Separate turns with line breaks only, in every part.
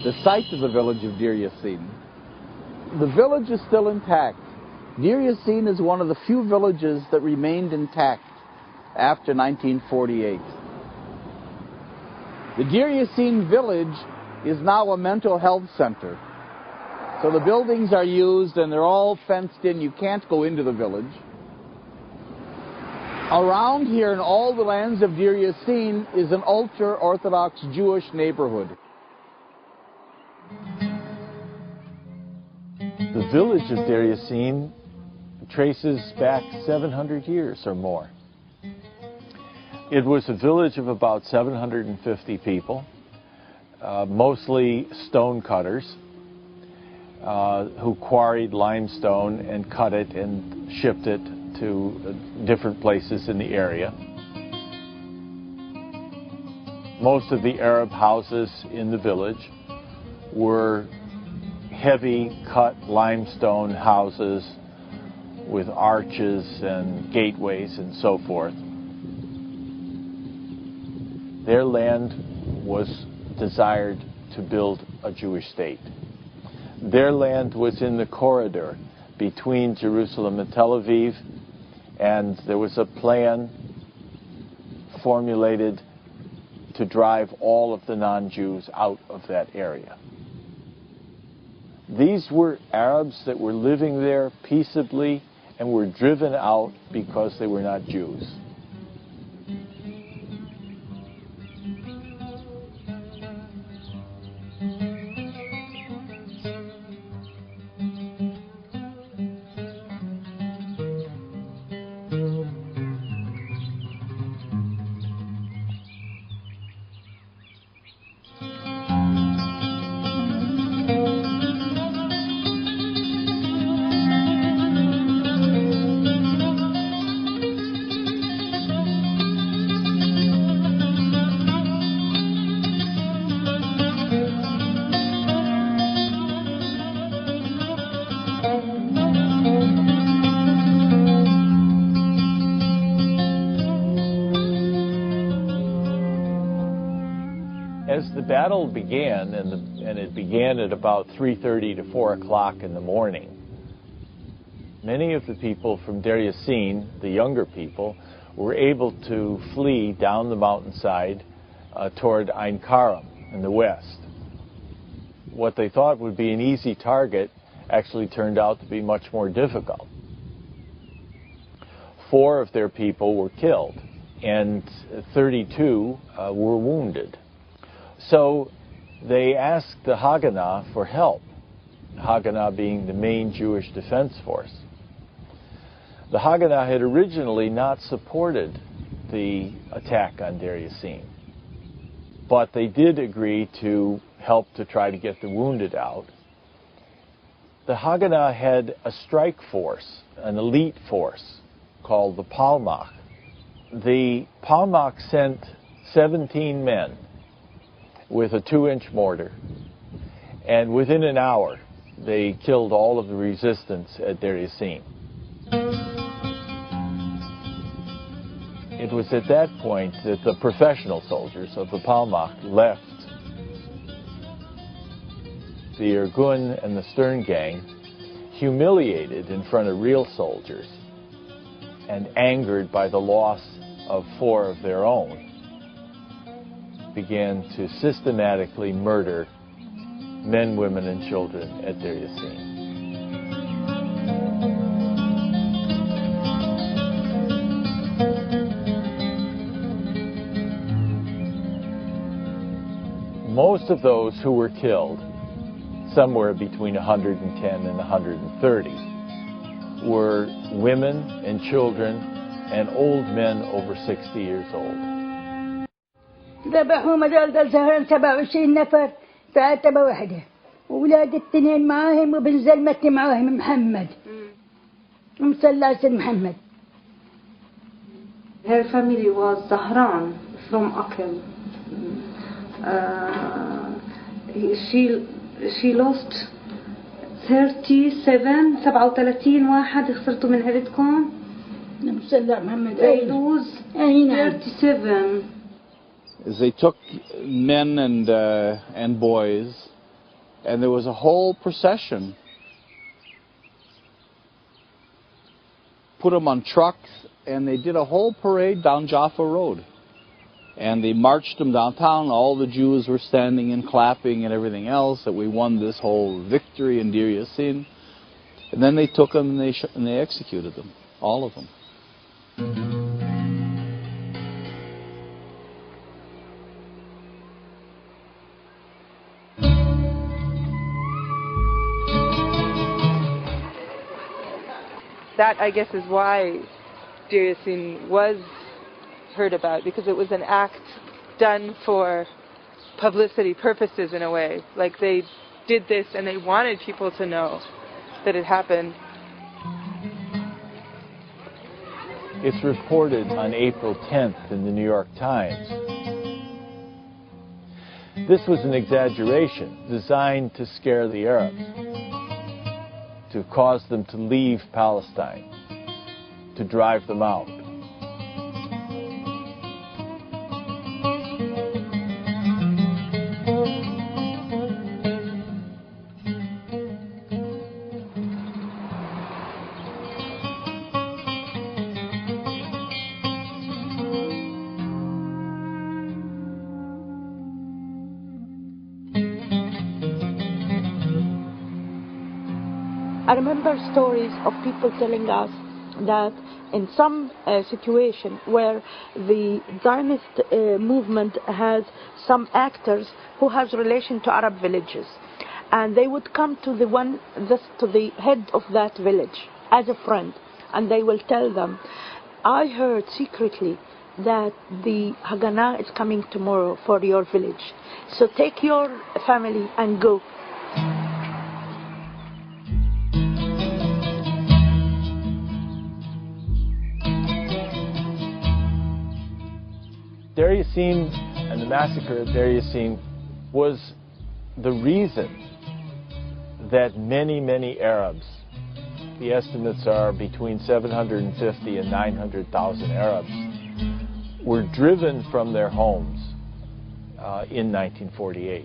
The site of the village of Deir Yassin. The village is still intact. Deir Yassin is one of the few villages that remained intact after 1948. The Deir Yassin village is now a mental health center. So the buildings are used and they're all fenced in. You can't go into the village. Around here in all the lands of Deir Yassin is an ultra-Orthodox Jewish neighborhood.
The village of Deir Yassin traces back 700 years or more. It was a village of about 750 people, mostly stone cutters, who quarried limestone and cut it and shipped it to different places in the area. Most of the Arab houses in the village were heavy cut limestone houses with arches and gateways and so forth. Their land was desired to build a Jewish state. Their land was in the corridor between Jerusalem and Tel Aviv, and there was a plan formulated to drive all of the non-Jews out of that area. These were Arabs that were living there peaceably and were driven out because they were not Jews. As the battle began, and it began at about 3:30 to 4 o'clock in the morning, many of the people from Deir Yassin, the younger people, were able to flee down the mountainside toward Ein Karam in the west. What they thought would be an easy target actually turned out to be much more difficult. 4 of their people were killed, and 32 were wounded. So they asked the Haganah for help, Haganah being the main Jewish defense force. The Haganah had originally not supported the attack on Deir Yassin, but they did agree to help to try to get the wounded out. The Haganah had a strike force, an elite force, called the Palmach. The Palmach sent 17 men with a 2-inch mortar, and within an hour they killed all of the resistance at Deir Yassin. It was at that point that the professional soldiers of the Palmach left the Irgun and the Stern gang, humiliated in front of real soldiers and angered by the loss of 4 of their own, began to systematically murder men, women, and children at Deir Yassin. Most of those who were killed, somewhere between 110 and 130, were women and children and old men over 60 years old.
ذبحوا هذول سهران 27 نفر في عتبة واحدة، وولاد التنين معاهم وبن زلمتي معاهم محمد ومسلاس محمد.
Her family was Zahran from Akel. She lost 37 واحد خسرتوا من عيلتكم. They lose 37.
They took men and boys, and there was a whole procession. Put them on trucks, and they did a whole parade down Jaffa Road. And they marched them downtown. All the Jews were standing and clapping and everything else, that we won this whole victory in Deir Yassin. And then they took them and they executed them, all of them.
That, I guess, is why Deir Yassin was heard about, because it was an act done for publicity purposes in a way. Like, they did this and they wanted people to know that it happened.
It's reported on April 10th in the New York Times. This was an exaggeration designed to scare the Arabs, to cause them to leave Palestine, to drive them out.
I remember stories of people telling us that in some situation where the Zionist movement has some actors who has relation to Arab villages, and they would come to the head of that village as a friend, and they will tell them, I heard secretly that the Haganah is coming tomorrow for your village, so take your family and go.
Deir Yassin and the massacre at Deir Yassin was the reason that many, many Arabs, the estimates are between 750 and 900,000 Arabs, were driven from their homes in 1948.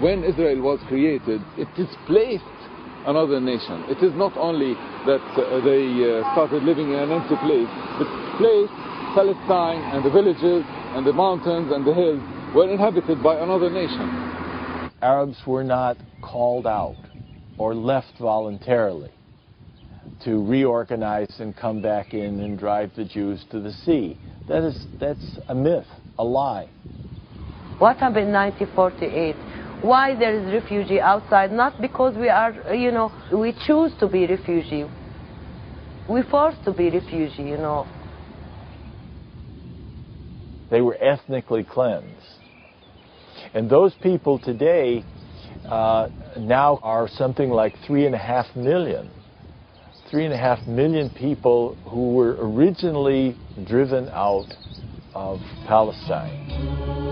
When Israel was created, it displaced another nation. It is not only that they started living in an empty place, but place, Palestine and the villages and the mountains and the hills were inhabited by another nation.
Arabs were not called out or left voluntarily to reorganize and come back in and drive the Jews to the sea. That's a myth, a lie.
What happened in 1948? Why there is refugee outside? Not because we are, we choose to be refugee. We're forced to be refugee,
They were ethnically cleansed. And those people today now are something like 3.5 million. 3.5 million people who were originally driven out of Palestine.